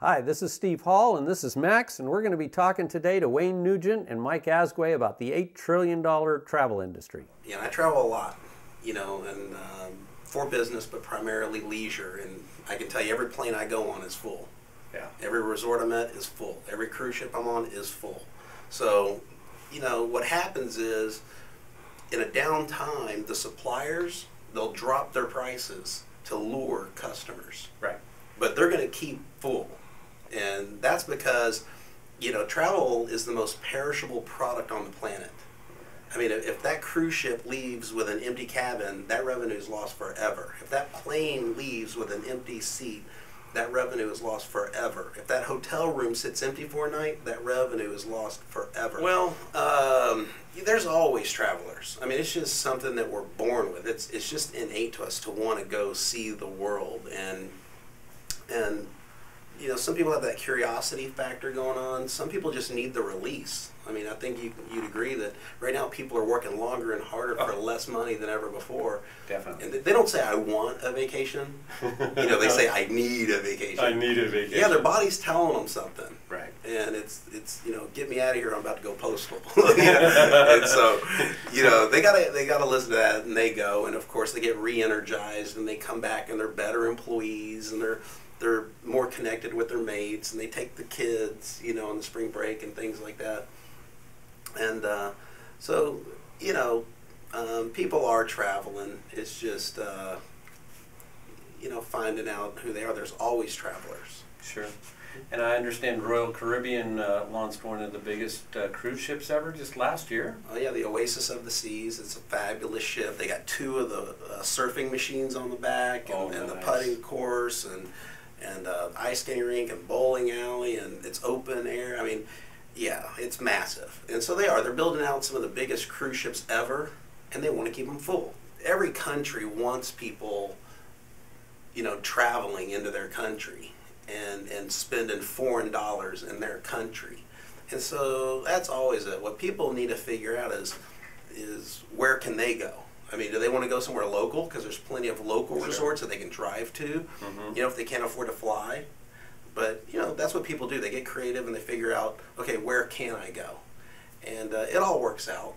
Hi, this is Steve Hall and this is Max, and we're going to be talking today to Wayne Nugent and Mike Asgway about the $8 trillion travel industry. Yeah, I travel a lot, and for business, but primarily leisure. And I can tell you, every plane I go on is full. Yeah. Every resort I'm at is full. Every cruise ship I'm on is full. So, what happens is, in a downtime, the suppliers, they'll drop their prices to lure customers. Right. But they're going to keep full. And that's because, travel is the most perishable product on the planet. I mean, if that cruise ship leaves with an empty cabin, that revenue is lost forever. If that plane leaves with an empty seat, that revenue is lost forever. If that hotel room sits empty for a night, that revenue is lost forever. Well, there's always travelers. I mean, it's just something that we're born with. It's just innate to us to want to go see the world. And some people have that curiosity factor going on. Some people just need the release. I mean, I think you'd agree that right now people are working longer and harder for less money than ever before. Definitely. And they don't say, I want a vacation. They say, I need a vacation. I need a vacation. Yeah, their body's telling them something. Right. And it's get me out of here, I'm about to go postal. And so, they gotta listen to that, and they go, and of course they get re-energized, and they come back, and they're better employees, and they're more connected with their mates, and they take the kids, on the spring break and things like that. And so, people are traveling. It's just, finding out who they are. There's always travelers. Sure. And I understand Royal Caribbean launched one of the biggest cruise ships ever just last year. Oh yeah, the Oasis of the Seas. It's a fabulous ship. They got 2 of the surfing machines on the back, and the putting course, and ice skating rink and bowling alley, and it's open air. I mean, yeah, it's massive. And so they're building out some of the biggest cruise ships ever, and they want to keep them full. Every country wants people, traveling into their country and spending foreign dollars in their country. And so that's always it. What people need to figure out is where can they go? I mean, do they want to go somewhere local? Because there's plenty of local resorts that they can drive to, if they can't afford to fly. But, that's what people do. They get creative and they figure out, okay, where can I go? And it all works out.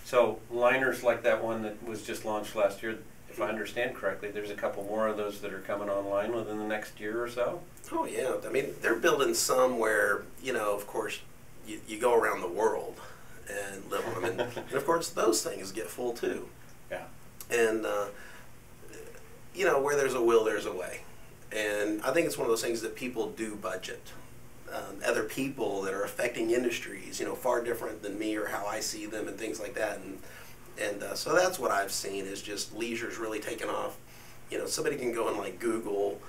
So liners like that one that was just launched last year, if I understand correctly, there's a couple more of those that are coming online within the next year or so? Oh, yeah. I mean, they're building some where, of course, you go around the world and live on them. And of course, those things get full too. Yeah. And, where there's a will, there's a way. And I think it's one of those things that people do budget. Other people that are affecting industries, far different than me or how I see them and things like that. And so that's what I've seen is just leisure's really taken off. Somebody can go and like Google,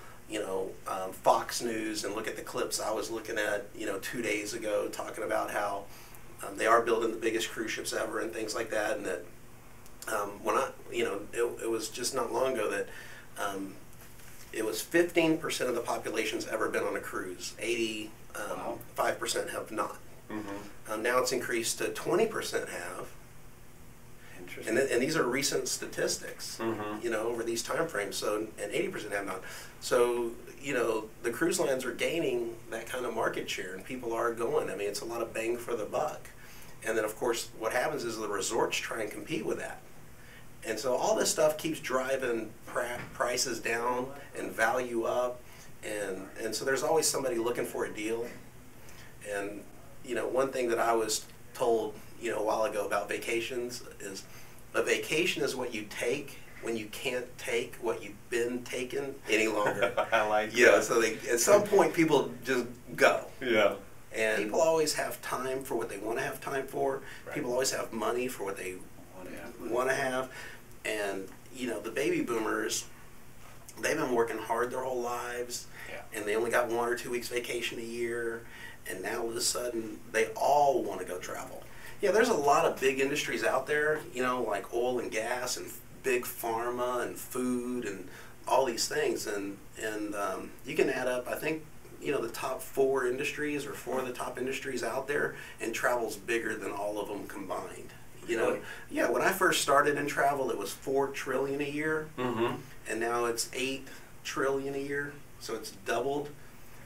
Fox News and look at the clips I was looking at, 2 days ago talking about how they are building the biggest cruise ships ever and things like that. And that when it was just not long ago that it was 15% of the population's ever been on a cruise. 85% have not. Now it's increased to 20% have. Interesting. And these are recent statistics, over these time frames. So, and 80% have not. So, the cruise lines are gaining that kind of market share, and people are going. I mean, it's a lot of bang for the buck. And then, of course, what happens is the resorts try and compete with that. And so all this stuff keeps driving prices down and value up. And so there's always somebody looking for a deal. And, one thing that I was told, a while ago about vacations is a vacation is what you take when you can't take what you've been taking any longer. I like that. Yeah, so at some point people just go. Yeah. And people always have time for what they want to have time for. Right. People always have money for what they want to have. And, the baby boomers, they've been working hard their whole lives, and they only got 1 or 2 weeks vacation a year, and now all of a sudden they all want to go travel. Yeah, there's a lot of big industries out there, like oil and gas and big pharma and food and all these things, and you can add up, I think, the top 4 industries or 4 of the top industries out there, and travel's bigger than all of them combined. Yeah, when I first started in travel, it was $4 trillion a year, and now it's $8 trillion a year, so it's doubled.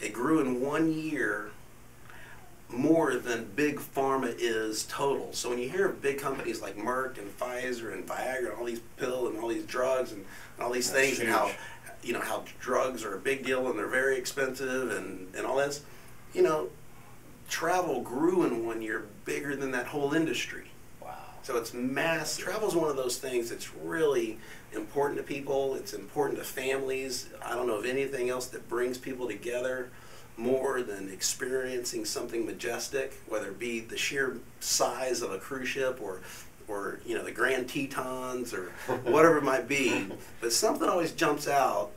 It grew in 1 year more than big pharma is total. So when you hear of big companies like Merck and Pfizer and Viagra and all these pills and all these drugs and all these That's things, huge. and how, you know, how drugs are a big deal and they're very expensive and all this, you know, travel grew in 1 year bigger than that whole industry. Wow. So it's mass. Travel is one of those things that's really important to people. It's important to families. I don't know of anything else that brings people together more than experiencing something majestic, whether it be the sheer size of a cruise ship or you know, the Grand Tetons or whatever it might be. But something always jumps out,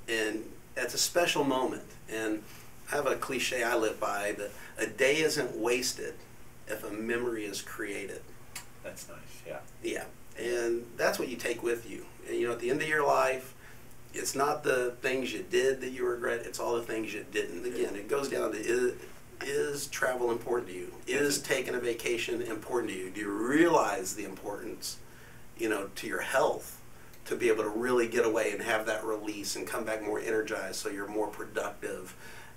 and that's a special moment. And I have a cliche I live by, that a day isn't wasted if a memory is created. That's nice, yeah. Yeah, and that's what you take with you. And, you know, at the end of your life, it's not the things you did that you regret, it's all the things you didn't. Again, it goes down to, is travel important to you? Is taking a vacation important to you? Do you realize the importance, you know, to your health, to be able to really get away and have that release and come back more energized, so you're more productive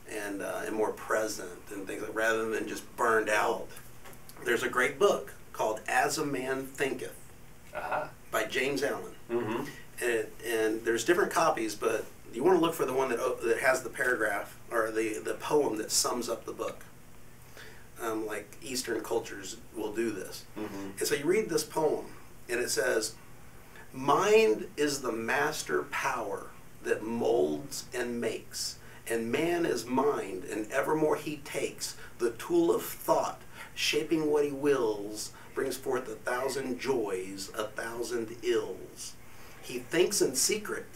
and more present and things like, rather than just burned out. There's a great book called As a Man Thinketh by James Allen. Mm-hmm. And there's different copies, but you want to look for the one that has the paragraph or the poem that sums up the book. Like Eastern cultures will do this. Mm-hmm. And so you read this poem, and it says, "Mind is the master power that molds and makes, and man is mind, and evermore he takes the tool of thought, shaping what he wills, brings forth 1,000 joys, 1,000 ills. He thinks in secret,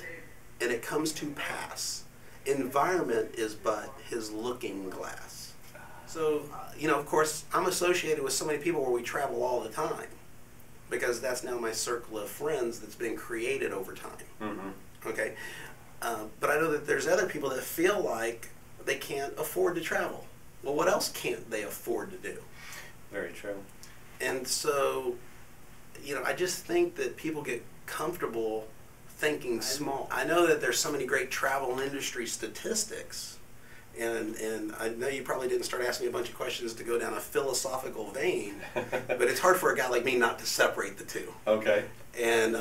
and it comes to pass. Environment is but his looking glass." So, you know, of course, I'm associated with so many people where we travel all the time, because that's now my circle of friends that's been created over time. Mm-hmm. Okay? But I know that there's other people that feel like they can't afford to travel. Well, what else can't they afford to do? Very true. And so, you know, I just think that people get comfortable thinking small. I know that there's so many great travel industry statistics, and I know you probably didn't start asking me a bunch of questions to go down a philosophical vein, but it's hard for a guy like me not to separate the two. Okay. And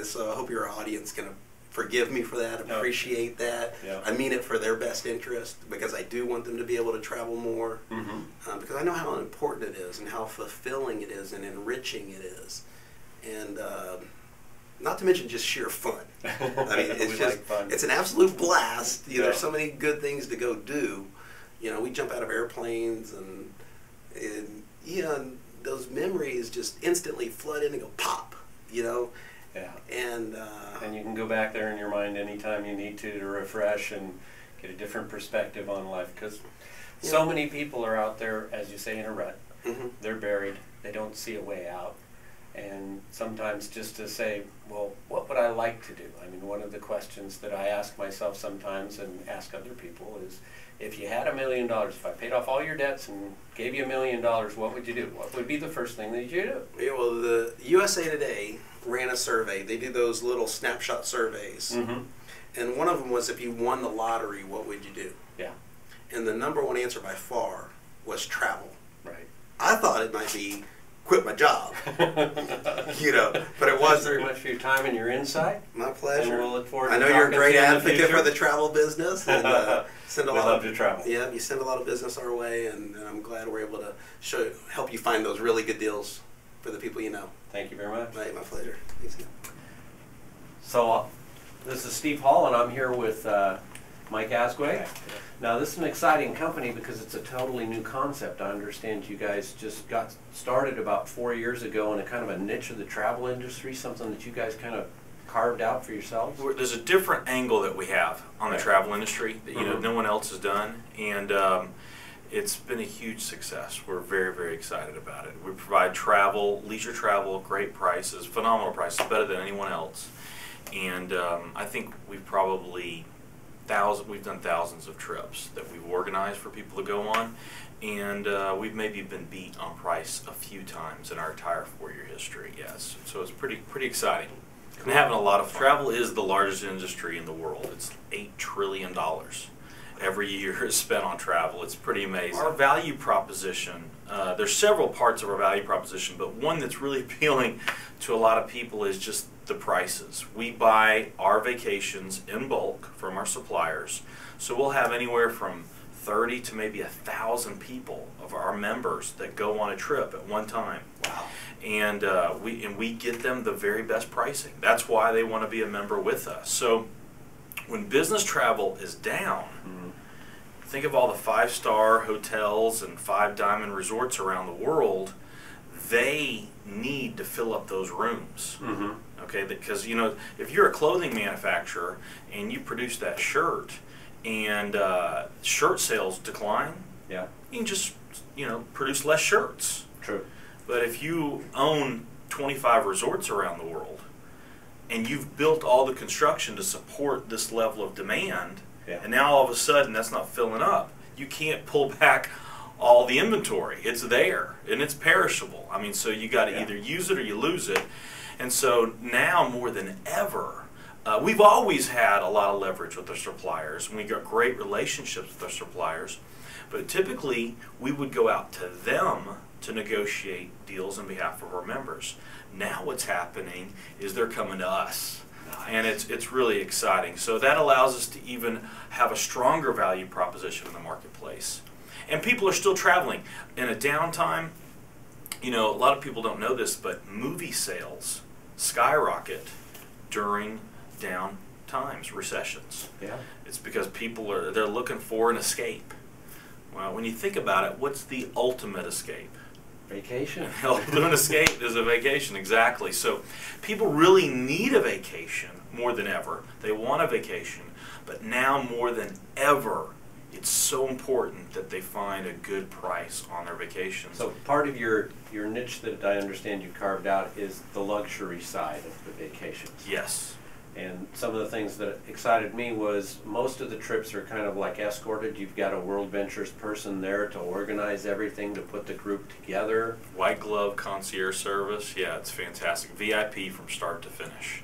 so I hope your audience can forgive me for that, appreciate that. Yeah. I mean it for their best interest, because I do want them to be able to travel more, because I know how important it is and how fulfilling it is and enriching it is. And not to mention just sheer fun. I mean, it's just, like fun. It's an absolute blast. You know, Yeah. There's so many good things to go do. You know, we jump out of airplanes and you know, and those memories just instantly flood in and go pop, you know. Yeah. And you can go back there in your mind anytime you need to refresh and get a different perspective on life, because so many people are out there, as you say, in a rut. They're buried. They don't see a way out. And sometimes just to say, well, what would I like to do? I mean, one of the questions that I ask myself sometimes and ask other people is, if you had $1 million, if I paid off all your debts and gave you $1 million, what would you do? What would be the first thing that you do? Yeah, well, the USA Today ran a survey. They do those little snapshot surveys. And one of them was, if you won the lottery, what would you do? Yeah. And the number one answer by far was travel. Right. I thought it might be quit my job, you know, but it was very much for your time and your insight. My pleasure. And we'll look forward to I know you're a talking great to you in the advocate for future. the travel business, and send a We lot love of to travel. Yeah, you send a lot of business our way, and I'm glad we're able to help you find those really good deals for the people you know. Thank you very much. Right, my pleasure. Thanks again. So this is Steve Hall, and I'm here with Mike Asquay. Now this is an exciting company because it's a totally new concept. I understand you guys just got started about 4 years ago in a kind of a niche of the travel industry, something that you guys kind of carved out for yourselves. There's a different angle that we have on the travel industry that no one else has done, and it's been a huge success. We're very, very excited about it. We provide travel, leisure travel, great prices, phenomenal prices, better than anyone else. And I think we've probably we've done thousands of trips that we've organized for people to go on, and we've maybe been beat on price a few times in our entire 4-year history. Yes, so it's pretty exciting. And having a lot of fun. Travel is the largest industry in the world. It's $8 trillion every every year is spent on travel. It's pretty amazing. Our value proposition, there's several parts of our value proposition, but one that's really appealing to a lot of people is just the prices. We buy our vacations in bulk from our suppliers, so we'll have anywhere from 30 to maybe 1,000 people of our members that go on a trip at one time. Wow. And we get them the very best pricing. That's why they want to be a member with us. So when business travel is down, think of all the 5-star hotels and 5-diamond resorts around the world. They need to fill up those rooms. Okay, because if you're a clothing manufacturer and you produce that shirt and shirt sales decline, yeah, you can just produce less shirts. True. But if you own 25 resorts around the world and you've built all the construction to support this level of demand, yeah, and now all of a sudden that's not filling up, you can't pull back all the inventory. It's there and it's perishable. I mean, so you got to either use it or you lose it. And so now more than ever, we've always had a lot of leverage with our suppliers, and we got great relationships with our suppliers. But typically, we would go out to them to negotiate deals on behalf of our members. Now what's happening is they're coming to us. And it's really exciting. So that allows us to even have a stronger value proposition in the marketplace. And people are still traveling. In a downtime, a lot of people don't know this, but movie sales skyrocket during down times, recessions. Yeah. It's because they're looking for an escape. Well, when you think about it, what's the ultimate escape? Vacation. The ultimate escape is a vacation, exactly. So people really need a vacation more than ever. They want a vacation, but now more than ever, it's so important that they find a good price on their vacations. So part of your niche that I understand you carved out is the luxury side of the vacations. Yes. And some of the things that excited me was most of the trips are kind of like escorted. You've got a World Ventures person there to organize everything, to put the group together. White glove concierge service. Yeah, it's fantastic. VIP from start to finish.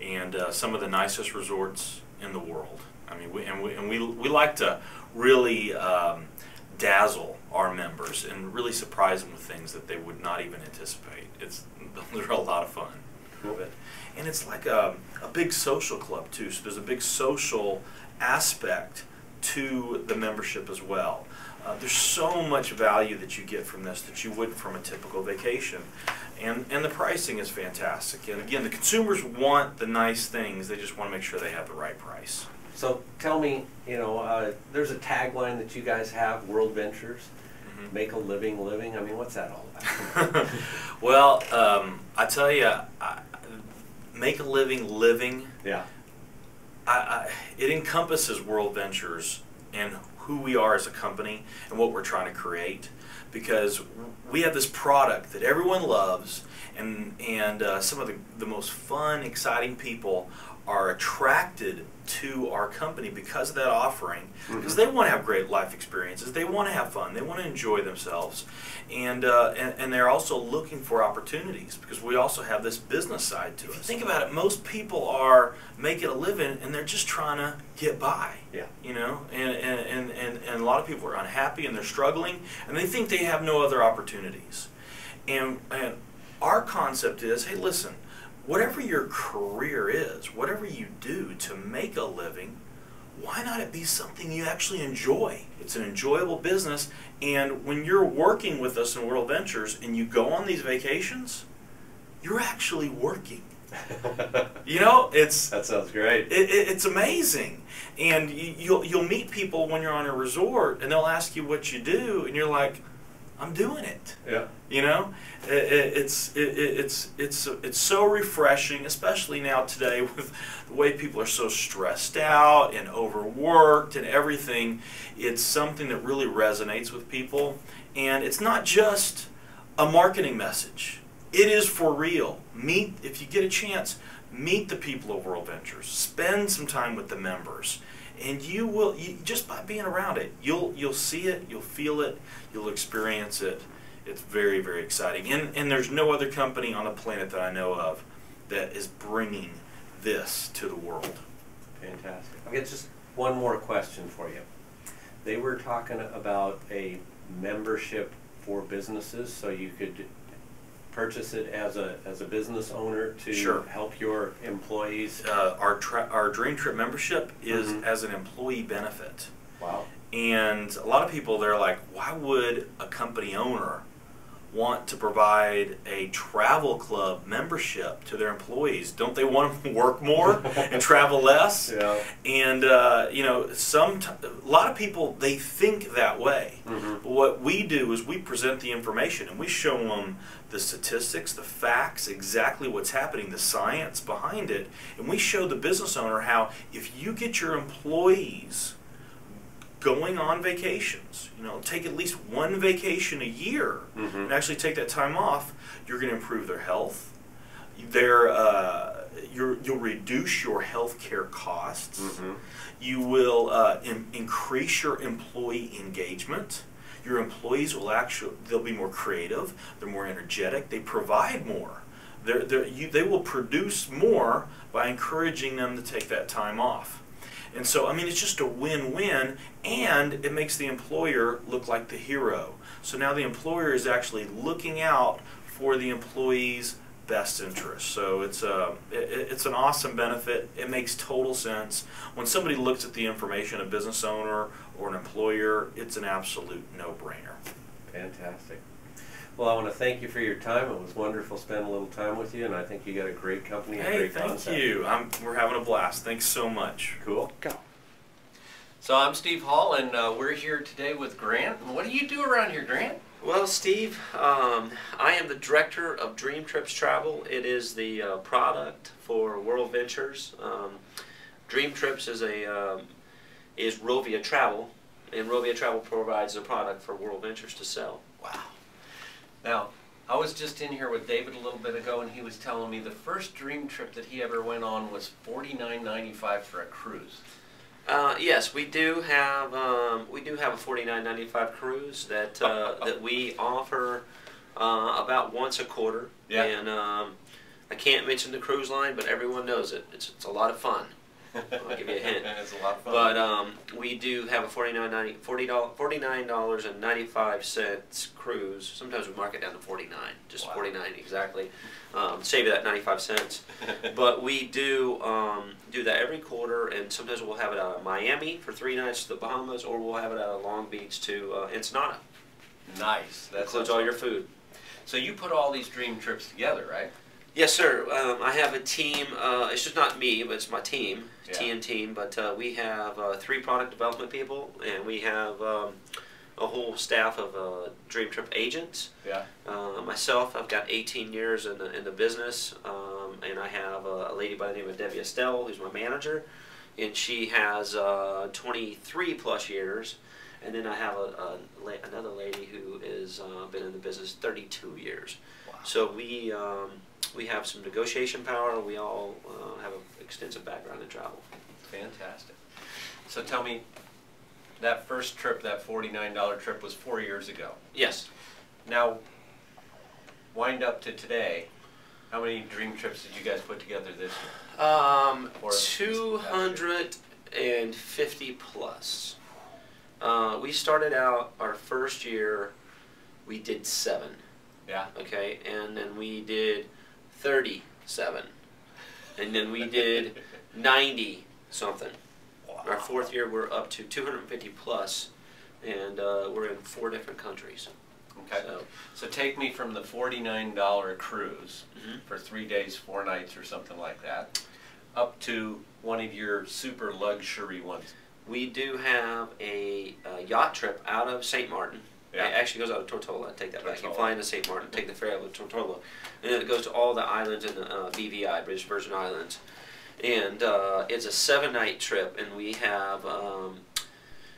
And some of the nicest resorts in the world. I mean, we like to really dazzle our members and really surprise them with things that they would not even anticipate. They're a lot of fun. Cool. And it's like a big social club too, so there's a big social aspect to the membership as well. There's so much value that you get from this that you wouldn't from a typical vacation. And the pricing is fantastic. And again, the consumers want the nice things, they just want to make sure they have the right price. So tell me, there's a tagline that you guys have, World Ventures, make a living. I mean, what's that all about? Well, I tell you, make a living. Yeah. It encompasses World Ventures and who we are as a company and what we're trying to create, because we have this product that everyone loves, and some of the most fun, exciting people are attracted to our company because of that offering, because they want to have great life experiences, they want to have fun, they want to enjoy themselves, and they're also looking for opportunities because we also have this business side to it. If you think about it, most people are making a living and they're just trying to get by. Yeah. And a lot of people are unhappy and they're struggling and they think they have no other opportunities. And our concept is, hey, listen, whatever your career is, whatever you do to make a living, why not it be something you actually enjoy? It's an enjoyable business, and when you're working with us in World Ventures and you go on these vacations, you're actually working. That sounds great. It's amazing, and you'll meet people when you're on a resort, and they'll ask you what you do, and you're like, I'm doing it. Yeah. It's so refreshing, especially now today with the way people are so stressed out and overworked and everything. It's something that really resonates with people, and it's not just a marketing message. It is for real. If you get a chance, meet the people of World Ventures. Spend some time with the members. And just by being around it, you'll see it, you'll feel it, you'll experience it. It's very, very exciting. And there's no other company on the planet that I know of that is bringing this to the world. Fantastic. I'll get just one more question for you. they were talking about a membership for businesses, so you could purchase it as a business owner to Sure. help your employees. Our Dream Trip membership is as an employee benefit. Wow. And a lot of people, they're like, why would a company owner want to provide a travel club membership to their employees? Don't they want them to work more and travel less? Yeah. And you know, a lot of people, they think that way. But what we do is we present the information and we show them the statistics, the facts, exactly what's happening, the science behind it, and we show the business owner how if you get your employees going on vacations, you know, take at least one vacation a year and actually take that time off, you're going to improve their health. You'll reduce your health care costs. You will increase your employee engagement. Your employees will they'll be more creative, they're more energetic, they provide more. They will produce more by encouraging them to take that time off. And so, I mean, it's just a win-win, and it makes the employer look like the hero. So now the employer is actually looking out for the employee's best interest. So it's an awesome benefit. It makes total sense. When somebody looks at the information, a business owner or an employer, it's an absolute no-brainer. Fantastic. Well, I want to thank you for your time. It was wonderful spending a little time with you, and I think you got a great company and a great concept. Thank you. We're having a blast. Thanks so much. Cool. Go. So I'm Steve Hall, and we're here today with Grant. And what do you do around here, Grant? Well, Steve, I am the director of Dream Trips Travel. It is the product for World Ventures. Dream Trips is Rovia Travel, and Rovia Travel provides a product for World Ventures to sell. Wow. Now, I was just in here with David a little bit ago, and he was telling me the first Dream Trip that he ever went on was $49.95 for a cruise. Yes, we do have a $49.95 cruise that that we offer about once a quarter. Yeah. And I can't mention the cruise line, but everyone knows it. It's a lot of fun. I'll give you a hint. It's a lot of fun. But we do have a $49.95 cruise. Sometimes we mark it down to 49, just 49 exactly. Save you that 95 cents. But we do that every quarter, and sometimes we'll have it out of Miami for 3 nights to the Bahamas, or we'll have it out of Long Beach to Ensenada. Nice. That includes all your food. So you put all these Dream Trips together, right? Yes, sir. I have a team. It's just not me, but it's my team, team. But we have 3 product development people, and we have a whole staff of Dream Trip agents. Yeah. Myself, I've got 18 years in the business, and I have a lady by the name of Debbie Estelle, who's my manager, and she has 23 plus years. And then I have another lady who has been in the business 32 years. Wow. So we have some negotiation power. We all have an extensive background in travel. Fantastic. So tell me, that first trip, that $49 trip, was 4 years ago. Yes. Now, wind up to today, how many Dream Trips did you guys put together this year? 250 plus. We started out our first year, we did 7. Yeah. Okay, and then we did 37, and then we did 90 something. Wow. Our 4th year, we're up to 250 plus, and we're in 4 different countries. Okay. So take me from the $49 cruise for 3 days, 4 nights, or something like that, up to one of your super luxury ones. We do have a yacht trip out of St. Martin. Yeah. It actually goes out of Tortola. Take that back. You fly into St. Martin, take the ferry out of Tortola, and then it goes to all the islands in the BVI, British Virgin Islands. And it's a 7-night trip, and we have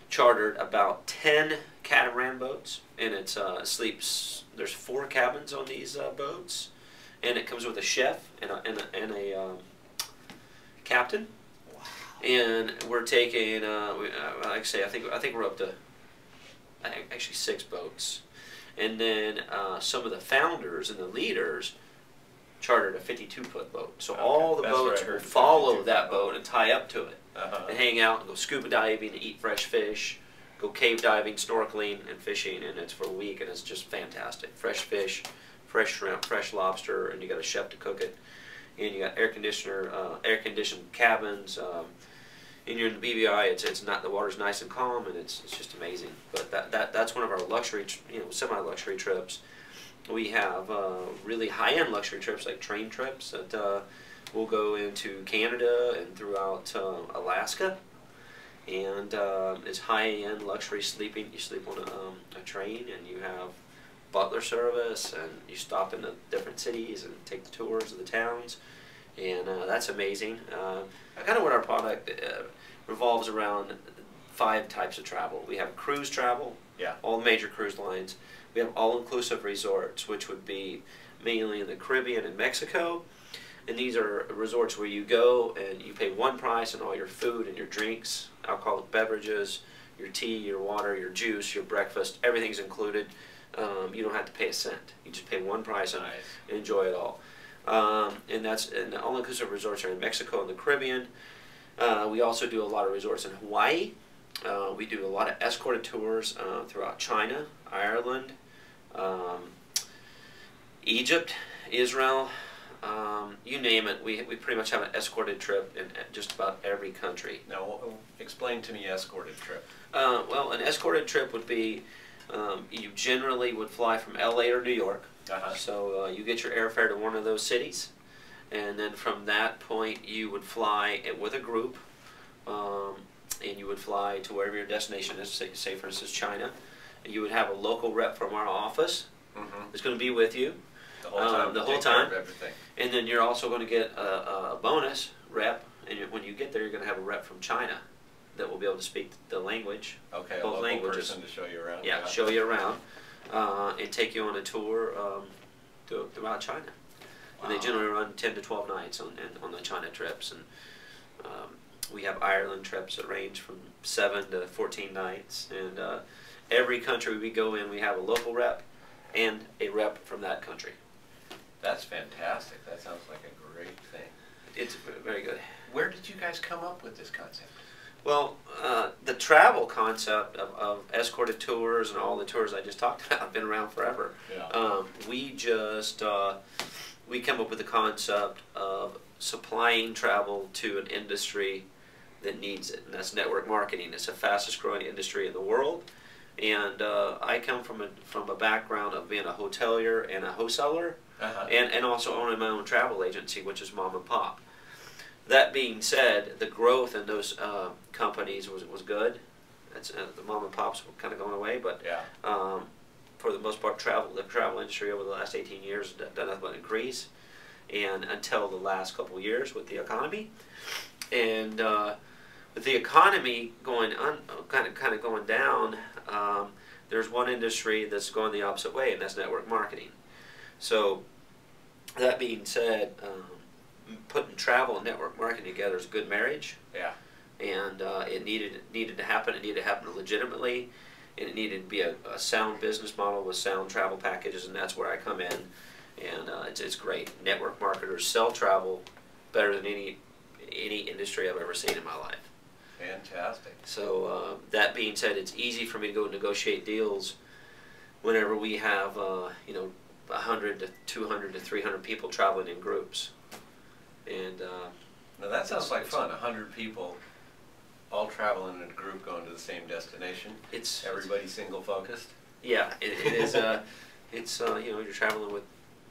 chartered about 10 catamaran boats, and it's there's 4 cabins on these boats, and it comes with a chef and a captain. And we're taking, like I say, I think we're up to actually 6 boats, and then some of the founders and the leaders chartered a 52-foot boat. So all the boats will follow that boat and tie up to it, and hang out and go scuba diving and eat fresh fish, go cave diving, snorkeling, and fishing, and it's for a week, and it's just fantastic. Fresh fish, fresh shrimp, fresh lobster, and you got a chef to cook it, and you got air conditioned cabins. And you're in the BVI, it's not, the water's nice and calm, and it's just amazing. But that's one of our luxury, semi-luxury trips. We have really high-end luxury trips like train trips that we'll go into Canada and throughout Alaska, and it's high-end luxury sleeping. You sleep on a train, and you have butler service, and you stop in the different cities and take the tours of the towns, and that's amazing. Kind of what our product revolves around 5 types of travel. We have cruise travel, all the major cruise lines. We have all-inclusive resorts, which would be mainly in the Caribbean and Mexico. And these are resorts where you go and you pay one price, and all your food and your drinks, alcoholic beverages, your tea, your water, your juice, your breakfast, everything's included. You don't have to pay a cent. You just pay one price and enjoy it all. And the all-inclusive resorts are in Mexico and the Caribbean. We also do a lot of resorts in Hawaii. We do a lot of escorted tours throughout China, Ireland, Egypt, Israel, you name it. We pretty much have an escorted trip in just about every country. Now, explain to me escorted trip. Well, an escorted trip would be, you generally would fly from LA or New York. So you get your airfare to one of those cities, and then from that point you would fly with a group, and you would fly to wherever your destination is, say for instance China, and you would have a local rep from our office that's going to be with you the whole time, and then you're also going to get a bonus rep, and when you get there you're going to have a rep from China that will be able to speak the language, both a local languages. Person to show you around. Yeah, show you around. And take you on a tour throughout China. And they generally run 10 to 12 nights on the China trips. And we have Ireland trips that range from 7 to 14 nights. And every country we go in, we have a local rep and a rep from that country. That's fantastic. That sounds like a great thing. It's very good. Where did you guys come up with this concept? Well, the travel concept of escorted tours and all the tours I just talked about have been around forever. We just we come up with the concept of supplying travel to an industry that needs it, and that's network marketing. It's the fastest growing industry in the world, and I come from a background of being a hotelier and a wholesaler, and also owning my own travel agency, which is mom and pop. That being said, the growth in those companies was good. It's, the mom and pops were kind of going away, but for the most part, the travel industry over the last 18 years has done nothing but increase, and until the last couple of years with the economy, and with the economy going kind of going down, there's one industry that's going the opposite way, and that's network marketing. So that being said, putting travel and network marketing together is a good marriage. And it needed to happen. It needed to happen legitimately, and it needed to be a sound business model with sound travel packages, and that's where I come in. And it's great. Network marketers sell travel better than any industry I've ever seen in my life. Fantastic. So that being said, it's easy for me to go negotiate deals whenever we have 100 to 200 to 300 people traveling in groups. And now that sounds like fun. 100 people all traveling in a group going to the same destination. Everybody single focused. Yeah, it is. It's you're traveling with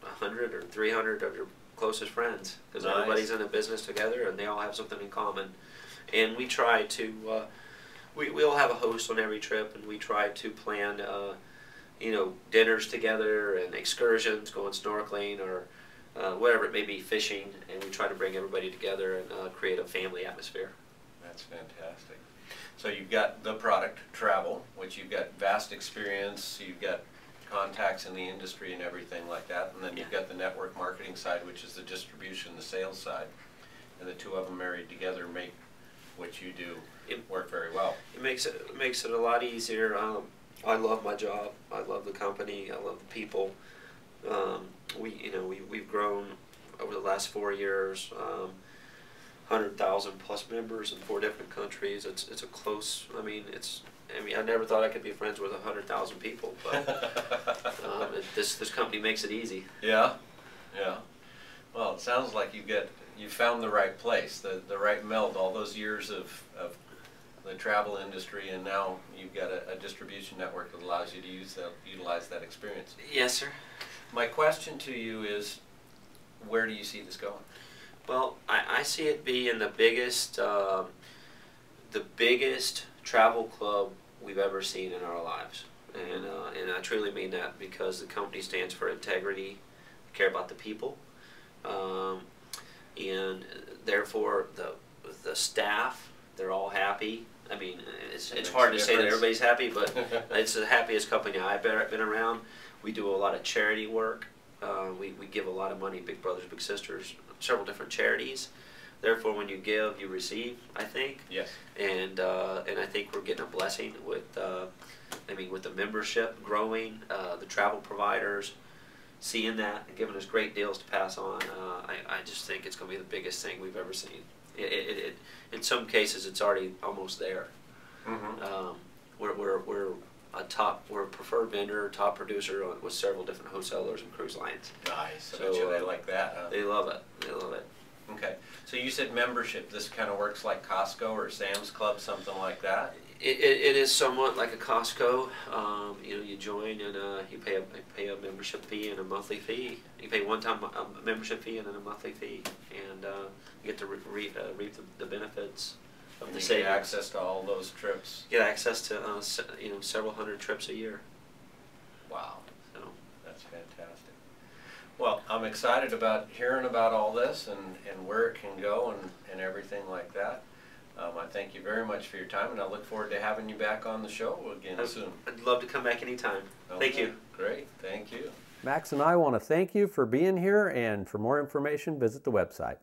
100 or 300 of your closest friends, because everybody's in a business together and they all have something in common. And we try to we'll have a host on every trip, and we try to plan dinners together and excursions, going snorkeling or whatever it may be, fishing, and we try to bring everybody together and create a family atmosphere. That's fantastic. So you've got the product, travel, which you've got vast experience, you've got contacts in the industry and everything like that, and then you've got the network marketing side, which is the distribution, the sales side, and the two of them married together make what you do work very well. It makes it a lot easier. I love my job. I love the company. I love the people. We've grown over the last 4 years, 100,000 plus members in 4 different countries. It's a close. I mean, I mean, I never thought I could be friends with 100,000 people, but this company makes it easy. Yeah, yeah. Well, it sounds like you found the right place, the right meld. All those years of the travel industry, and now you've got a distribution network that allows you to utilize that experience. Yes, sir. My question to you is, where do you see this going? Well, I see it being the biggest travel club we've ever seen in our lives, and I truly mean that, because the company stands for integrity, care about the people, and therefore the staff, they're all happy. I mean, it's hard to say that everybody's happy, but it's the happiest company I've been around. We do a lot of charity work. We give a lot of money, Big Brothers Big Sisters, several different charities. Therefore, when you give, you receive, I think. Yes. And I think we're getting a blessing with, with the membership growing, the travel providers seeing that and giving us great deals to pass on. I just think it's going to be the biggest thing we've ever seen. In some cases, it's already almost there. Mm-hmm. We're a preferred vendor, top producer with several different wholesalers and cruise lines. Nice. So they like that, huh? They love it. They love it. Okay. So you said membership. This kind of works like Costco or Sam's Club, something like that? It is somewhat like a Costco. You join and you pay a membership fee and a monthly fee. You pay one-time membership fee and then a monthly fee, and you get to reap the benefits of the savings. You get access to all those trips. Get access to several hundred trips a year. Wow. So that's fantastic. Well, I'm excited about hearing about all this and where it can go and everything like that. I thank you very much for your time, and I look forward to having you back on the show again soon. I'd love to come back anytime. Okay. Thank you. Great. Thank you. Max and I want to thank you for being here, and for more information, visit the website.